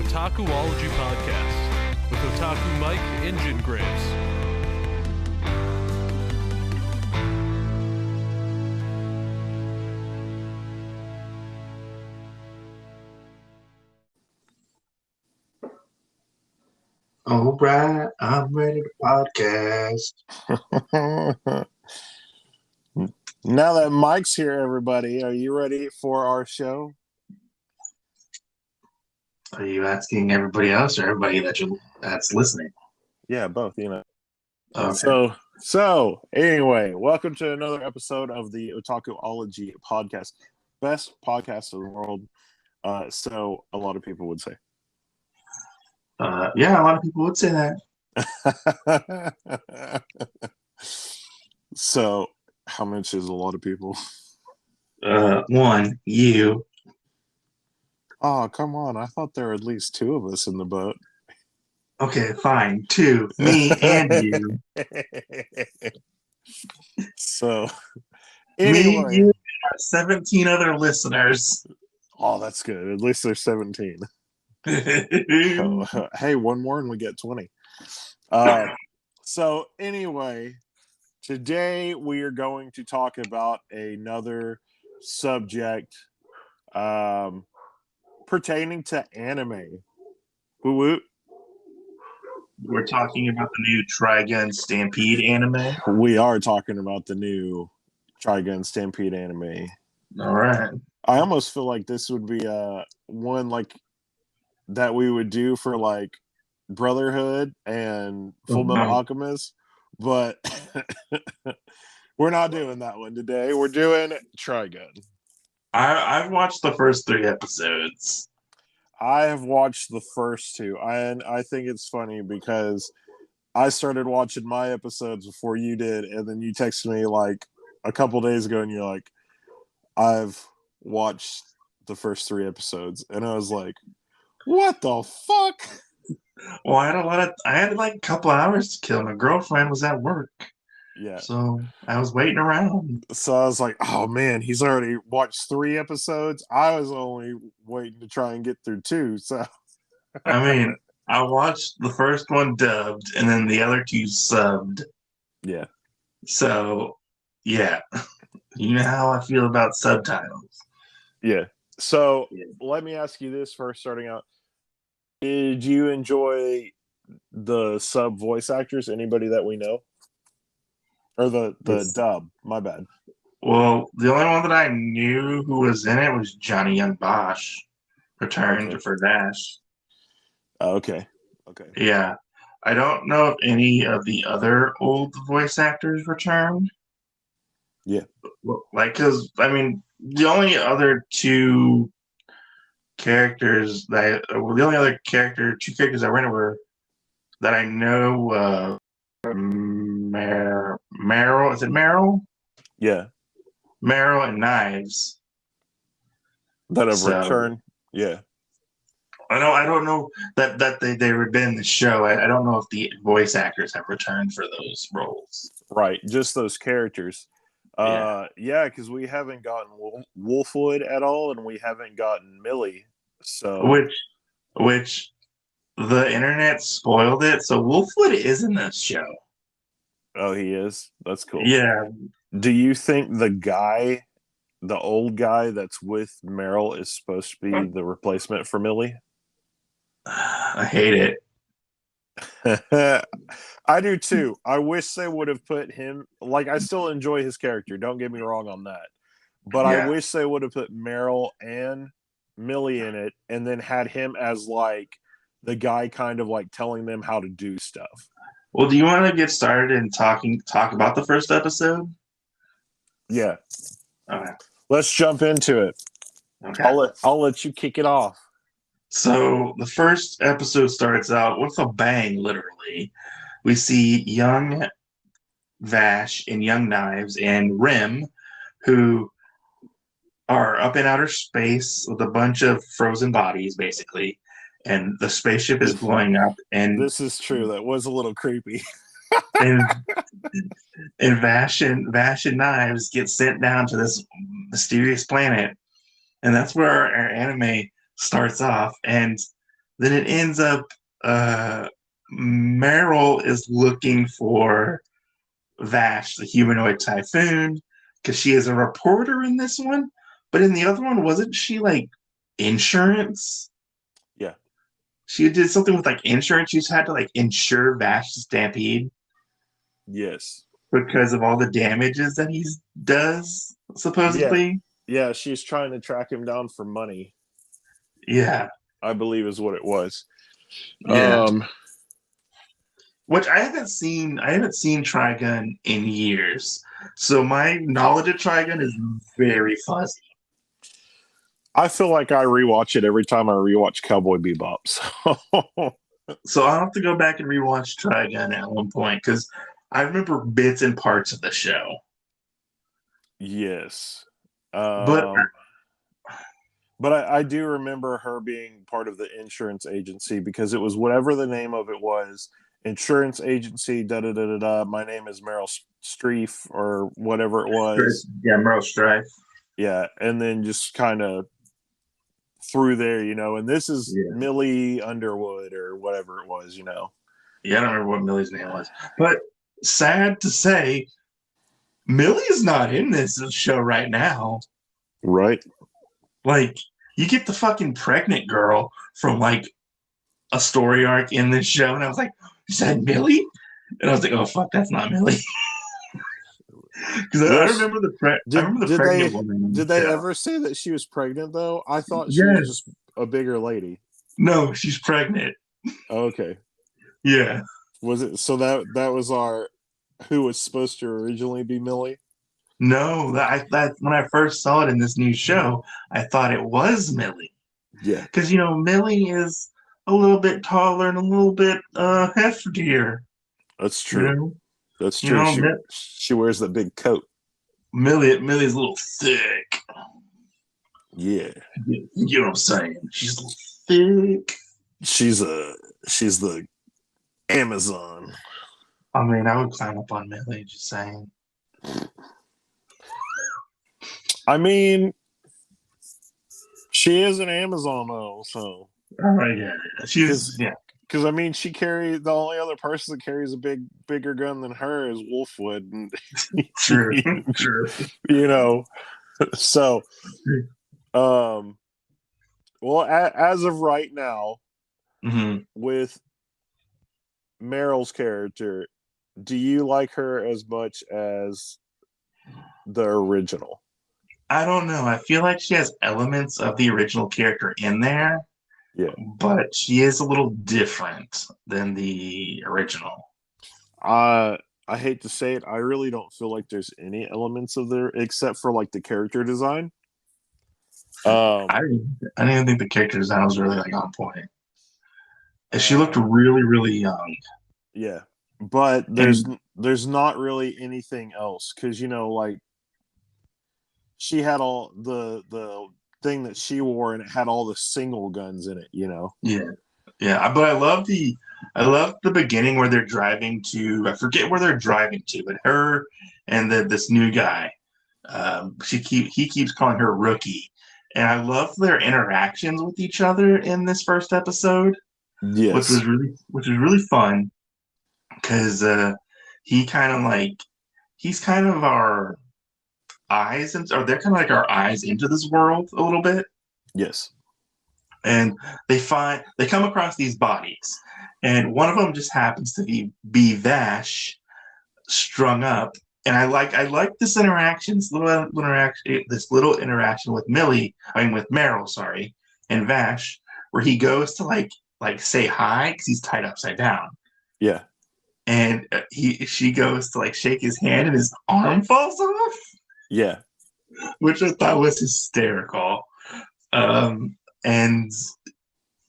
Otakuology podcast with Otaku Mike Engine Graves. All right, I'm ready to podcast. Now that Mike's here, everybody, are you ready for our show? Are you asking everybody else or everybody that's listening? Yeah, both, you know. Okay. So anyway, welcome to another episode of the Otakuology podcast. Best podcast in the world. So a lot of people would say. Yeah, a lot of people would say that. So how much is a lot of people? One, you. Oh, come on. I thought there were at least two of us in the boat. Okay, fine. Two, me and you. So, anyway. Me, you, and 17 other listeners. Oh, that's good. At least there's 17. Hey, one more and we get 20. So, anyway, today we are going to talk about another subject pertaining to anime. Woo woo. We're talking about the new Trigun Stampede anime. We are talking about the new Trigun Stampede anime. All right. I almost feel like this would be one like that we would do for like Brotherhood and Full Metal Alchemist, but we're not doing that one today. We're doing Trigun. I've watched the first 3 episodes. I have watched the first 2, and I think it's funny because I started watching my episodes before you did, and then you texted me like a couple days ago, and you're like, I've watched the first 3 episodes, and I was like, what the fuck? Well, I had like a couple hours to kill. My girlfriend was at work. Yeah. So I was waiting around. So I was like, oh man, he's already watched 3 episodes. I was only waiting to try and get through 2. So I mean, I watched the first one dubbed and then the other 2 subbed. Yeah. So yeah. You know how I feel about subtitles. Yeah. So let me ask you this first, starting out. Did you enjoy the sub voice actors? Anybody that we know? Or the dub, my bad. Well, the only one that I knew who was in it was Johnny Young Bosch, returned for Vash. Okay. Yeah. I don't know if any of the other old voice actors returned. Yeah. Like, because, I mean, the only other 2 characters that, well, the only other 2 characters that were in it were, that I know, Meryl, is it Meryl? Yeah. Meryl and Knives. That have returned. Yeah. I don't know that they were been in the show. I don't know if the voice actors have returned for those roles. Right. Just those characters. Yeah, because we haven't gotten Wolfwood at all, and we haven't gotten Millie. So which the internet spoiled it. So Wolfwood is in this show. Oh, he is? That's cool. Yeah. Do you think the old guy that's with Meryl is supposed to be the replacement for Millie? I hate it. I do too. I wish they would have put him, like, I still enjoy his character, don't get me wrong on that, but I wish they would have put Meryl and Millie in it and then had him as like the guy kind of like telling them how to do stuff. Well, do you want to get started and talk about the first episode? Yeah. Okay. Let's jump into it. Okay. I'll let you kick it off. So the first episode starts out with a bang, literally. We see young Vash and young Knives and Rim, who are up in outer space with a bunch of frozen bodies, basically. And the spaceship is blowing up. And this is true. That was a little creepy. and Vash and Knives get sent down to this mysterious planet. And that's where our anime starts off. And then it ends up Meryl is looking for Vash, the humanoid typhoon, because she is a reporter in this one. But in the other one, wasn't she like insurance? Yeah. She did something with like insurance. She just had to like insure Vash the Stampede Yes. because of all the damages that he does, Yeah. supposedly. Yeah, she's trying to track him down for money, Yeah. I believe is what it was. Yeah. Which I haven't seen Trigun in years. So my knowledge of Trigun is very fuzzy. I feel like I rewatch it every time I rewatch Cowboy Bebop. So So I'll have to go back and rewatch Trigun at one point because I remember bits and parts of the show. yes. But But I do remember her being part of the insurance agency because it was whatever the name of it was. Insurance agency, da da da da da. My name is Meryl Streep or whatever it was. yeah, Meryl Streep. Yeah, and then just kind of through there, and this is Millie Underwood or whatever it was, Yeah, I don't remember what Millie's name was. But sad to say, Millie's not in this show right now. Right. Like, you get the fucking pregnant girl from like a story arc in this show, and I was like, is that Millie? And I was like, oh fuck, that's not Millie. Because I remember the pregnant woman. Did they ever say that she was pregnant though? I thought she was just a bigger lady. No, she's pregnant. Okay. Yeah. Was it so that was our who was supposed to originally be Millie? No, that when I first saw it in this new show, I thought it was Millie. Yeah. Because Millie is a little bit taller and a little bit heftier. That's true. That's true. She wears that big coat. Millie's a little thick. Yeah. You know what I'm saying? She's a little thick. She's the Amazon. I mean, I would climb up on Millie, just saying. I mean, she is an Amazon though, so. Oh yeah, she's Because I mean, the only other person that carries a bigger gun than her is Wolfwood. And, true. So, well, as of right now, with Meryl's character, do you like her as much as the original? I don't know. I feel like she has elements of the original character in there. Yeah. But she is a little different than the original. I hate to say it, I really don't feel like there's any elements of there except for like the character design. I didn't even think the character design was really like on point. She looked really, really young. Yeah. But there's not really anything else because like she had all the thing that she wore and it had all the single guns in it, Yeah, but I love the beginning where they're driving to, I forget where they're driving to, but her and this new guy, he keeps calling her Rookie, and I love their interactions with each other in this first episode. Yes, which was really fun because he's kind of our eyes, or they're kind of like our eyes into this world a little bit. Yes. And they come across these bodies, and one of them just happens to be Vash strung up. And I like this interaction, this little interaction with Meryl, sorry, and Vash, where he goes to like say hi because he's tied upside down. Yeah. And she goes to like shake his hand, and his arm falls off. Yeah. Which I thought was hysterical. And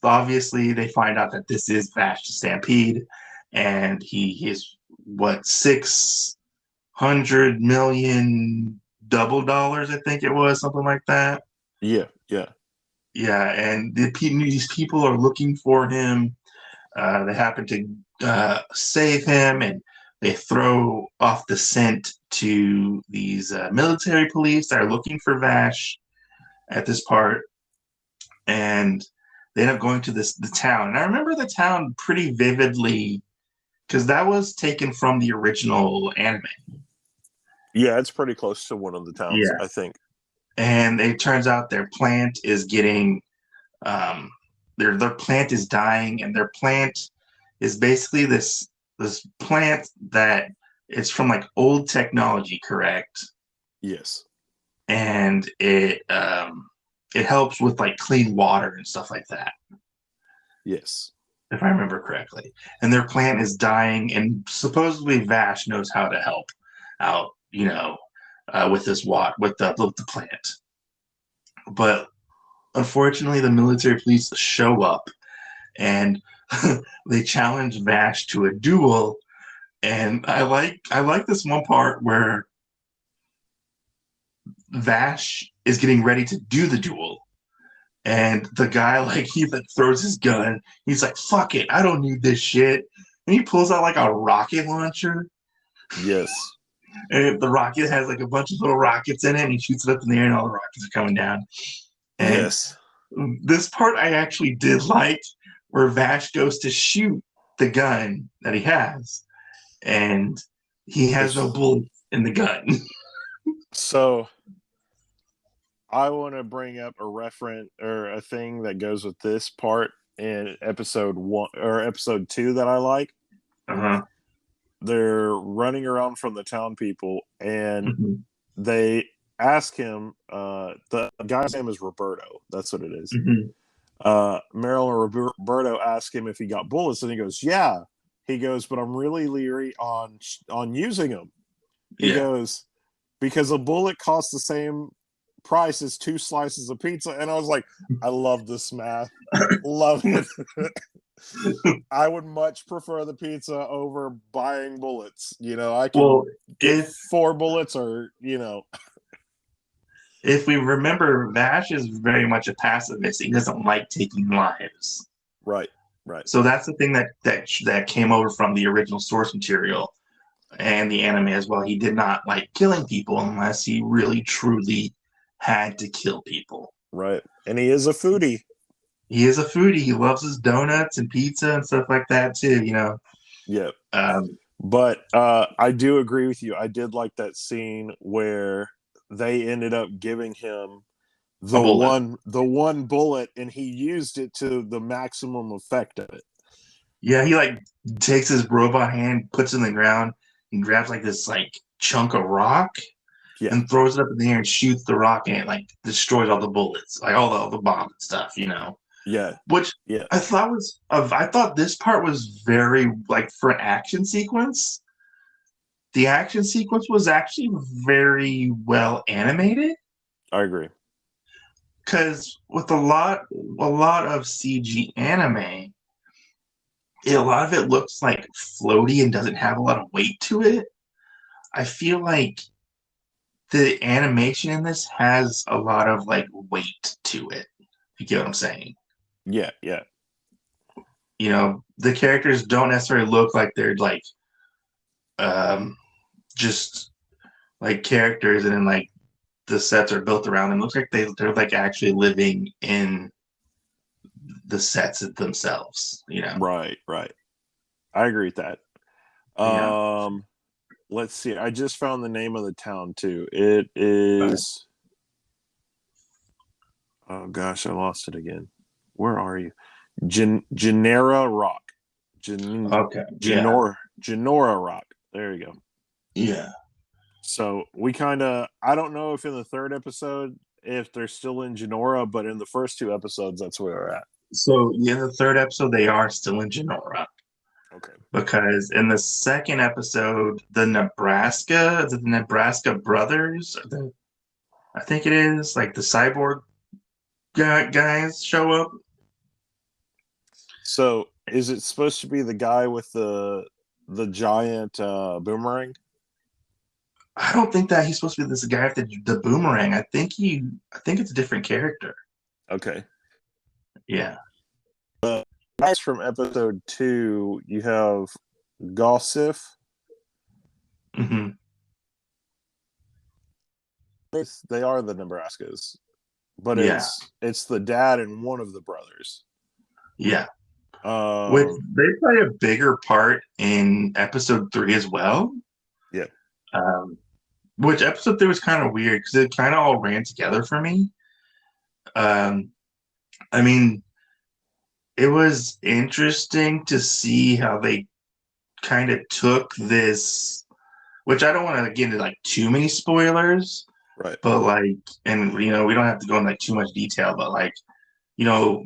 obviously they find out that this is Vash the Stampede, and he is $600 million double dollars, I think it was, something like that. Yeah. And these people are looking for him. They happen to save him, and they throw off the scent to these military police that are looking for Vash at this part. And they end up going to the town. And I remember the town pretty vividly because that was taken from the original anime. Yeah, it's pretty close to one of the towns, Yeah. I think. And it turns out their plant is getting their plant is dying, and their plant is basically this plant that is from like old technology, correct? Yes. And it helps with like clean water and stuff like that, Yes. if I remember correctly. And their plant is dying, and supposedly Vash knows how to help out, with this with the plant. But unfortunately, the military police show up, and they challenge Vash to a duel. And I like this one part where Vash is getting ready to do the duel. And the guy, like, he like throws his gun. He's like, fuck it, I don't need this shit. And he pulls out like a rocket launcher. Yes. And the rocket has like a bunch of little rockets in it, and he shoots it up in the air, and all the rockets are coming down. And Yes. this part I actually did like, where Vash goes to shoot the gun that he has, and he has no bullet in the gun. So I want to bring up a reference or a thing that goes with this part in episode 1 or episode 2 that I like. Uh-huh. They're running around from the town people, and Mm-hmm. they ask him. The guy's name is Roberto. That's what it is. Mm-hmm. Meryl and Roberto ask him if he got bullets, and he goes, "Yeah." He goes, "But I'm really leery on using them." He goes, "Because a bullet costs the same price as 2 slices of pizza." And I was like, I love this math. Love it. I would much prefer the pizza over buying bullets. I can get 4 bullets or. If we remember, Vash is very much a pacifist. He doesn't like taking lives. Right. So that's the thing that came over from the original source material and the anime as well. He did not like killing people unless he really truly had to kill people. Right. And he is a foodie. He is a foodie. He loves his donuts and pizza and stuff like that too, Yeah. Um, But I do agree with you. I did like that scene where they ended up giving him the one bullet, and he used it to the maximum effect of it. Yeah, he like takes his robot hand, puts it in the ground, and grabs like this like chunk of rock, and throws it up in the air and shoots the rock, and it like destroys all the bullets, like all the bomb and stuff, Yeah. Which I thought this part was very like for an action sequence. The action sequence was actually very well animated. I agree. Because with a lot of CG anime, a lot of it looks like floaty and doesn't have a lot of weight to it. I feel like the animation in this has a lot of like weight to it. You get what I'm saying? Yeah. The characters don't necessarily look like they're like just like characters, and then like the sets are built around them. It looks like they're like actually living in the sets themselves, Right. I agree with that. Let's see. I just found the name of the town too. It is. Oh gosh, I lost it again. Where are you? Genera Rock. Okay. Genora Rock. There you go. Yeah. So we I don't know if in the 3rd episode if they're still in Genora, but in the first 2 episodes, that's where we're at. So in the 3rd episode, they are still in Genora. Okay. Because in the 2nd episode, the Nebraska brothers, I think it is, like the cyborg guys show up. So is it supposed to be the guy with the giant boomerang? I don't think that he's supposed to be this guy with the boomerang. I think it's a different character. Okay. Yeah. Guys from episode 2, you have Gossif. Mm-hmm. They are the Nebraskas, but it's the dad and one of the brothers. Yeah. Which they play a bigger part in episode 3 as well. Yeah. Which episode 3 was kind of weird because it kind of all ran together for me. I mean, it was interesting to see how they kind of took this, which I don't want to get into like too many spoilers, Right. but like, and we don't have to go into like too much detail, but like, you know,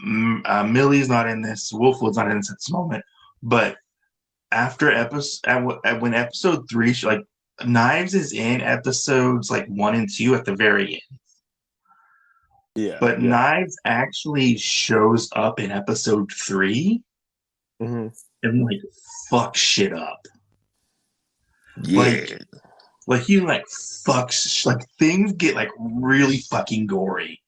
Millie's not in this, Wolfwood's not in this at this moment, but after when episode 3, like Knives is in episodes like 1 and 2 at the very end. Yeah. But Knives actually shows up in episode 3 Mm-hmm. and like fuck shit up. Yeah. Like he like fucks, like things get like really fucking gory.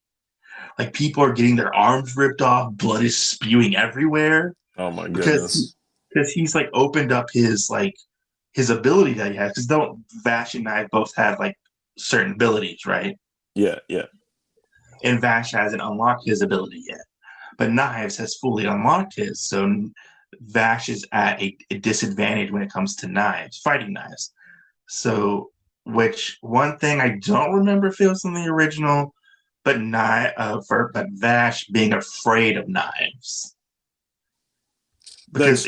Like people are getting their arms ripped off, blood is spewing everywhere. Oh my goodness. Because he's like opened up his ability that he has. Because don't Vash and I both have like certain abilities, right? Yeah. And Vash hasn't unlocked his ability yet. But Knives has fully unlocked his. So Vash is at a disadvantage when it comes to fighting knives. So, which one thing I don't remember if it was in the original, but Vash being afraid of knives. Because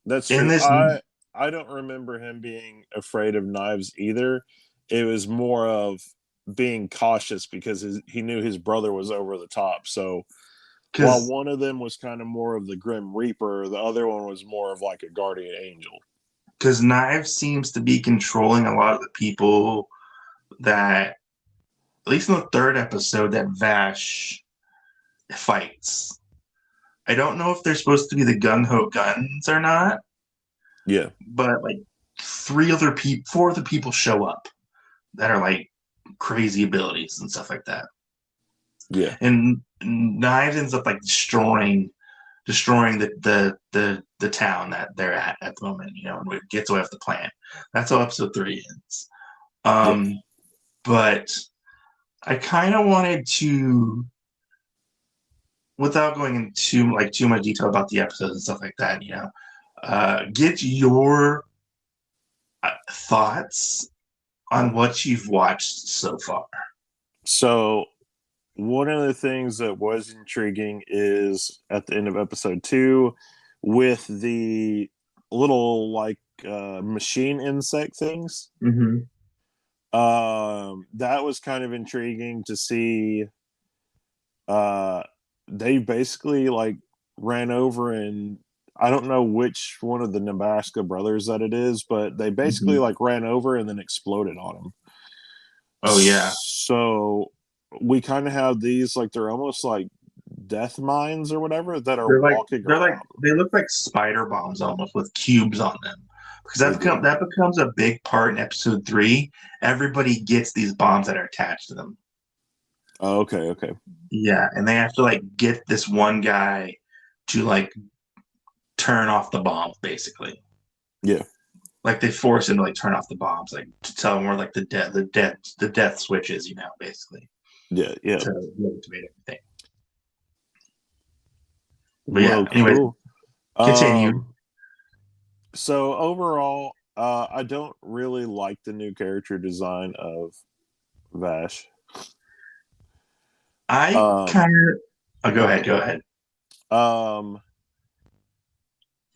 That's true. I don't remember him being afraid of knives either. It was more of being cautious because he knew his brother was over the top. So while one of them was kind of more of the Grim Reaper, the other one was more of like a guardian angel. Because Knives seems to be controlling a lot of the people that, at least in the 3rd episode, that Vash fights. I don't know if they're supposed to be the gung-ho guns or not. Yeah. But like 4 other people show up that are like crazy abilities and stuff like that. Yeah. And Knives ends up like destroying the town that they're at the moment, and it gets away with the plan. That's how episode 3 ends. But I kind of wanted to, without going into too much detail about the episodes and stuff like that, get your thoughts on what you've watched so far. So one of the things that was intriguing is at the end of episode 2 with the little machine insect things. Mm-hmm. That was kind of intriguing to see. They basically ran over, and I don't know which one of the Nebraska brothers that it is, but they basically ran over and then exploded on him. Oh yeah. So we kind of have these they're almost like death mines or whatever that are walking around. They look like spider bombs almost with cubes on them. Because that becomes a big part in episode 3. Everybody gets these bombs that are attached to them. Oh, okay. Yeah, and they have to get this one guy to turn off the bombs, basically. Yeah. They force him to turn off the bombs, to tell him where the death switch is, basically. Yeah. To activate everything. But yeah, anyway, cool. Continue. So overall, I don't really like the new character design of Vash. I kind of. Oh, go ahead.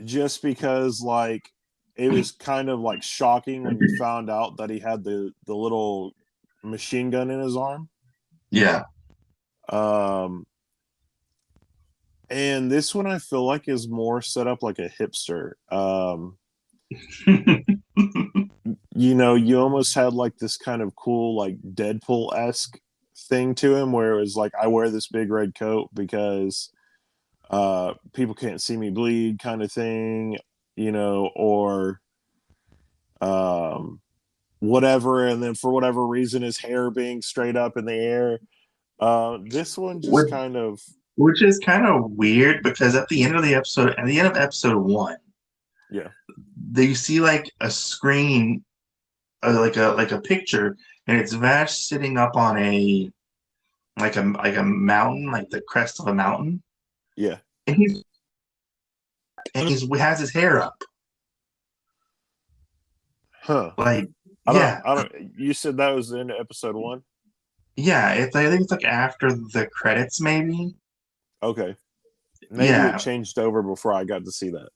Just because it was kind of shocking when you found out that he had the little machine gun in his arm. Yeah. And this one I feel like is more set up like a hipster. You almost had this kind of cool Deadpool-esque thing to him where it was I wear this big red coat because people can't see me bleed kind of thing, or whatever. And then for whatever reason, his hair being straight up in the air. This one just which is kind of weird because at the end of episode 1, yeah, they see a screen, like a picture, and it's Vash sitting up on a mountain, the crest of a mountain, Yeah. and he has his hair up. Huh. Like, yeah, I don't. You said that was in episode 1. yeah. I think it's like after the credits, maybe. Okay. Maybe it Yeah, changed over before I got to see that.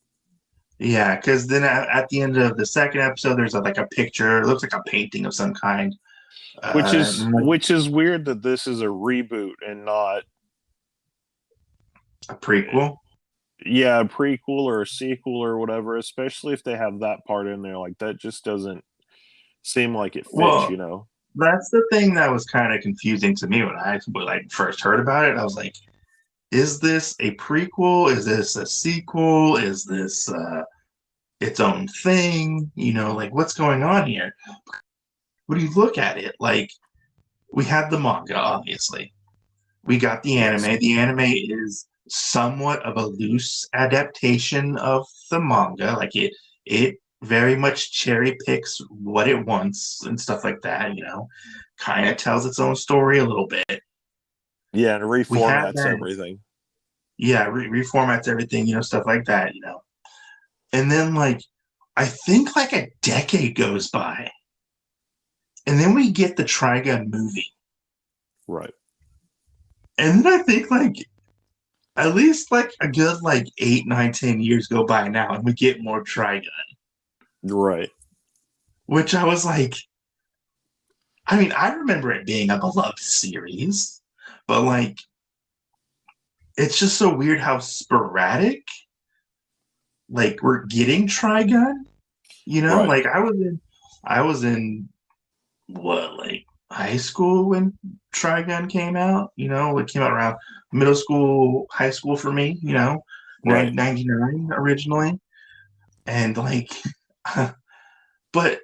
yeah. Because then at the end of the second episode, there's like a picture. It looks like a painting of some kind. Which is weird that this is a reboot and not A prequel. a prequel or a sequel or whatever, especially if they have that part in there. Like that just doesn't seem like it fits, Well, you know. that's the thing that was kind of confusing to me when I like first heard about it. I was like, is this a prequel? Is this a sequel? Is this its own thing? You know, like what's going on here? When you look at it, like we had the manga, obviously. We got the Yes. anime. The anime is somewhat of a loose adaptation of the manga. Like it very much cherry picks what it wants and stuff like that, you know. Kind of tells its own story a little bit. Yeah, and We had reformats that. everything. Yeah, reformats everything, you know, stuff like that, you know. And then like I think like a decade goes by. And then we get the Trigun movie. Right. And then I think like at least like a good like 8, 9, 10 years go by now and we get more Trigun. Right. Which I was like, I mean, I remember it being a beloved series, but like it's just so weird how sporadic like we're getting Trigun. You know, Right. like I was in what, like high school when Trigun came out. You know, it came out around middle school, high school for me. You know, Right. 99 originally, and like, but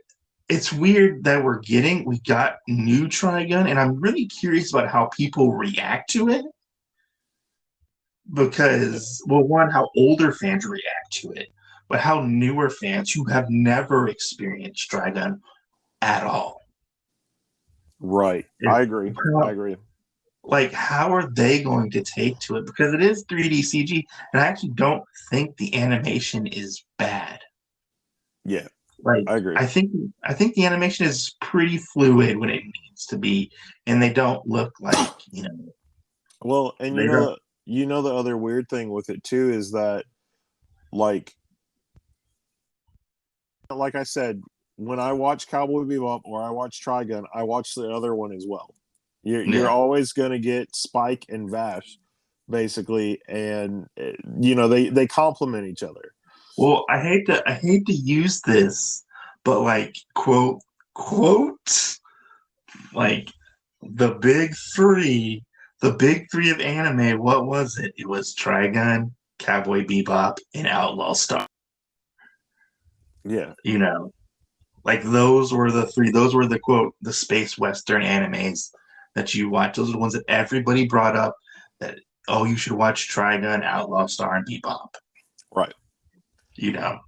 it's weird that we got new Trigun, and I'm really curious about how people react to it because, well, one, how older fans react to it, but how newer fans who have never experienced Trigun at all. Right. It- I agree. I agree. like, how are they going to take to it? Because it is 3D CG, and I actually don't think the animation is bad. Yeah. Like, I agree. I think the animation is pretty fluid when it needs to be, and they don't look like, you know, Well, and they don't. you know the other weird thing with it too is that like I said, when I watch Cowboy Bebop or I watch Trigun, I watch the other one as well. You're Yeah. always going to get Spike and Vash, basically, and you know they complement each other. Well, I hate to use this, but like quote like the big three of anime. What was it? It was Trigun, Cowboy Bebop, and Outlaw Star. Yeah, You know, like those were the three. Those were the quote the space western animes that you watch. Those are the ones that everybody brought up. That, oh, you should watch Trigun, Outlaw Star, and Bebop. right. You know.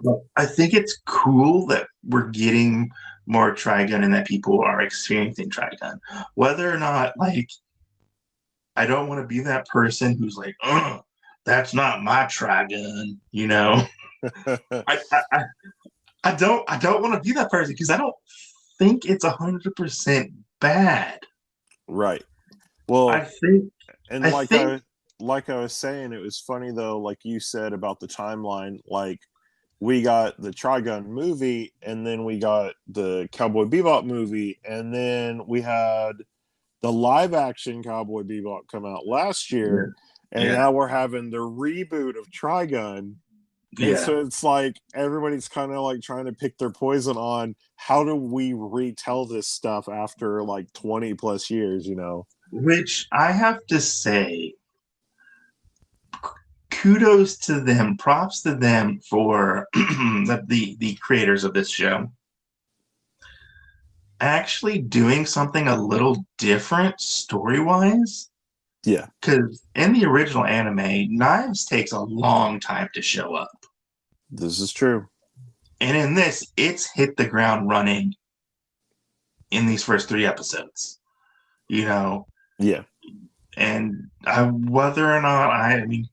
But I think it's cool that we're getting more Trigun and that people are experiencing Trigun. Whether or not, like, I don't want to be that person who's like, oh, that's not my Trigun, you know. I, I, I I don't want to be that person because I don't think it's 100% bad. Right. I Well, think and I think like I was saying, it was funny though, like you said about the timeline, like we got the Trigun movie, and then we got the Cowboy Bebop movie, and then we had the live action Cowboy Bebop come out last year, and yeah, now we're having the reboot of Trigun. And yeah. so it's like everybody's kind of like trying to pick their poison on how do we retell this stuff after like 20 plus years, you know? Which I have to say, kudos to them, props to them for the creators of this show actually doing something a little different story wise. Yeah. Because in the original anime, Knives takes a long time to show up. This is true. And in this, it's hit the ground running in these first 3 episodes. You know? Yeah. And whether or not I mean,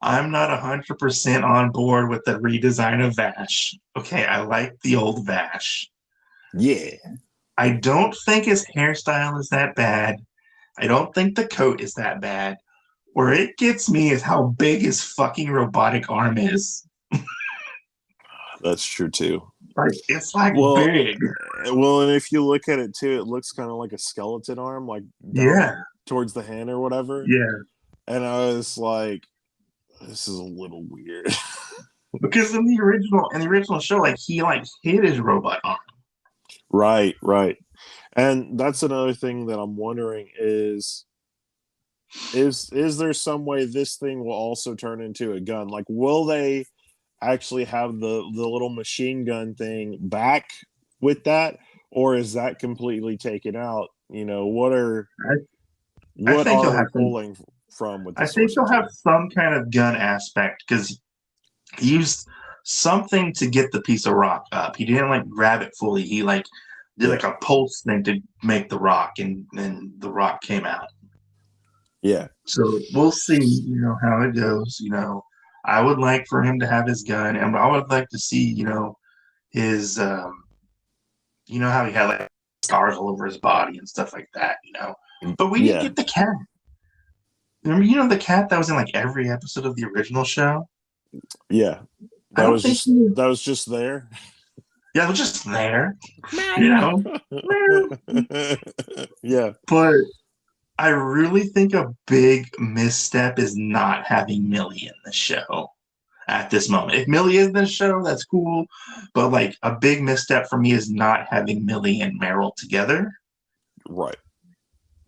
I'm not 100% on board with the redesign of Vash. Okay, I like the old Vash. Yeah. I don't think his hairstyle is that bad. I don't think the coat is that bad. Where it gets me is how big his fucking robotic arm is. That's true too. Like it's like Well, big. and if you look at it too, it looks kind of like a skeleton arm, like down Yeah. towards the hand or whatever. Yeah. And I was like, this is a little weird. Because in the original show, like he like hid his robot arm. Right. And that's another thing that I'm wondering is there some way this thing will also turn into a gun? Like, will they actually have the little machine gun thing back with that, or is that completely taken out? You know, what are I we think pulling from with the I think source he'll have material? some kind of gun aspect because he used something to get the piece of rock up. He didn't like grab it fully. He like did like a pulse thing to make the rock, and then the rock came out. Yeah. So we'll see, how it goes. I would like for him to have his gun, and I would like to see, his, how he had like scars all over his body and stuff like that. But we didn't Yeah. get the cat. Remember, the cat that was in like every episode of the original show? Yeah. I don't think that was just there. Yeah, it was just there, you know. Yeah. But I really think a big misstep is not having Millie in the show at this moment. If Millie is in the show, that's cool. But like a big misstep for me is not having Millie and Meryl together. Right.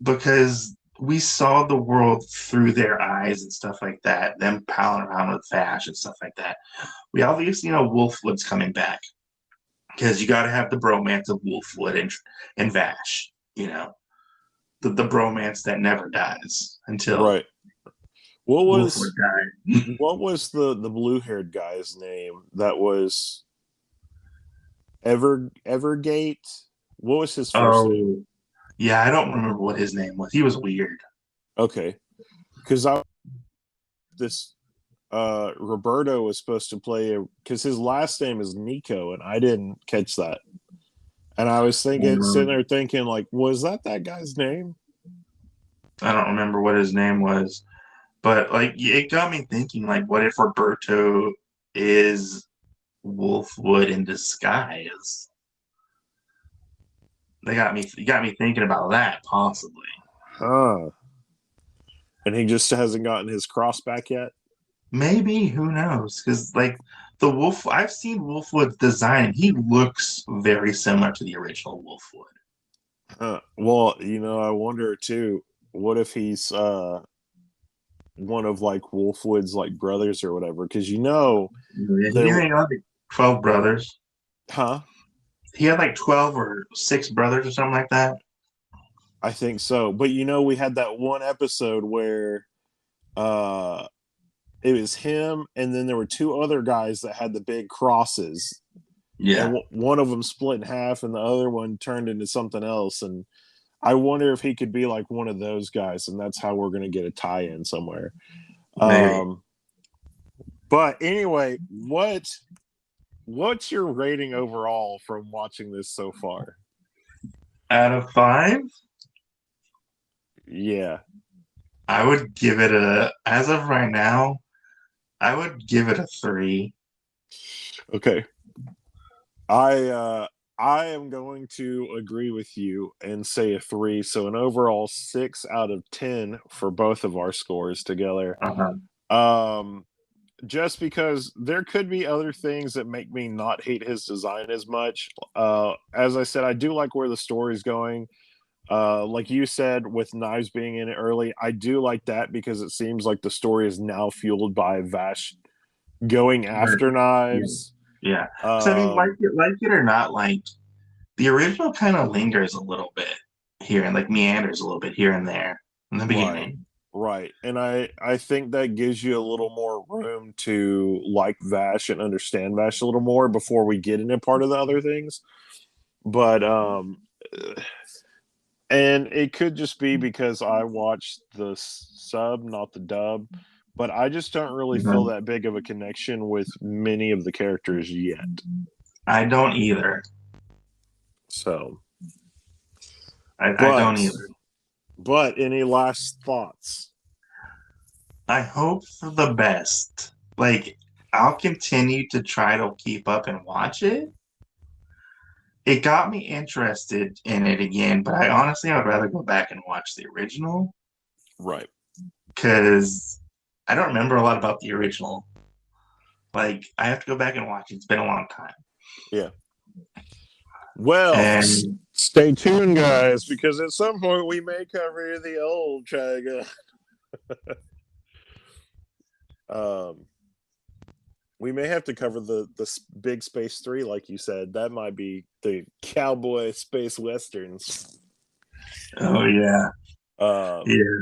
Because we saw the world through their eyes and stuff like that, them palling around with Vash and stuff like that. We obviously know Wolfwood's coming back. Because you got to have the bromance of Wolfwood and Vash, the bromance that never dies until Wolfwood died. What was the blue-haired guy's name? That was Evergate. What was his first name? Yeah, I don't remember what his name was. He was weird. Okay, because Roberto was supposed to play because his last name is Nico, and I didn't catch that. And I was sitting there thinking, like, was that guy's name? I don't remember what his name was, but like it got me thinking, like, what if Roberto is Wolfwood in disguise? You got me thinking about that possibly. Huh. And he just hasn't gotten his cross back yet. Maybe, who knows? Because like I've seen Wolfwood's design, and he looks very similar to the original Wolfwood. Well, I wonder too. What if he's one of like Wolfwood's like brothers or whatever? Because he had like 12 brothers. Huh? He had like 12 or 6 brothers or something like that. I think so. But we had that one episode where it was him, and then there were 2 other guys that had the big crosses. Yeah. And one of them split in half, and the other one turned into something else. And I wonder if he could be like one of those guys, and that's how we're going to get a tie-in somewhere. Maybe. But anyway, what's your rating overall from watching this so far? Out of 5? Yeah. I would give it as of right now, I would give it a 3. Okay. I am going to agree with you and say a 3. So an overall 6 out of 10 for both of our scores together. Just because there could be other things that make me not hate his design as much. As I said, I do like where the story's going. Like you said, with Knives being in it early, I do like that because it seems like the story is now fueled by Vash going after Knives. Yeah. So I mean, like it or not, like the original kind of lingers a little bit here and like meanders a little bit here and there in the beginning. Right. And I think that gives you a little more room to like Vash and understand Vash a little more before we get into part of the other things. But And it could just be because I watched the sub, not the dub, but I just don't really feel that big of a connection with many of the characters yet. I don't either. So, I don't either. But any last thoughts? I hope for the best. Like, I'll continue to try to keep up and watch it. It got me interested in it again, but I would rather go back and watch the original. Right. Because I don't remember a lot about the original. Like, I have to go back and watch it. It's been a long time. Yeah. Well, stay tuned, guys, because at some point we may cover the old Trigun. We may have to cover the big Space 3, like you said. That might be the cowboy space westerns. Oh, yeah. Yeah.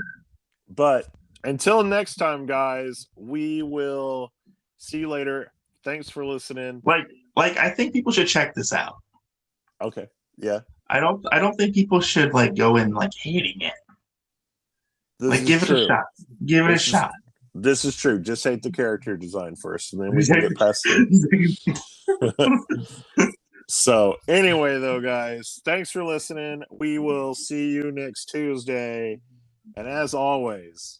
But until next time, guys, we will see you later. Thanks for listening. Like I think people should check this out. Okay. Yeah. I don't think people should like go in like hating it. Like give it a shot. Give it a shot. This is true. Just hate the character design first, and then we can get past it. So anyway, though, guys, thanks for listening. We will see you next Tuesday. And as always,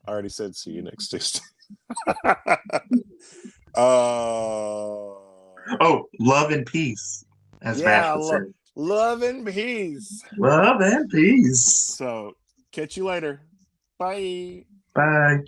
I already said see you next Tuesday. Love and peace. As Vash would say. Love and peace. Love and peace. So catch you later. Bye. Bye.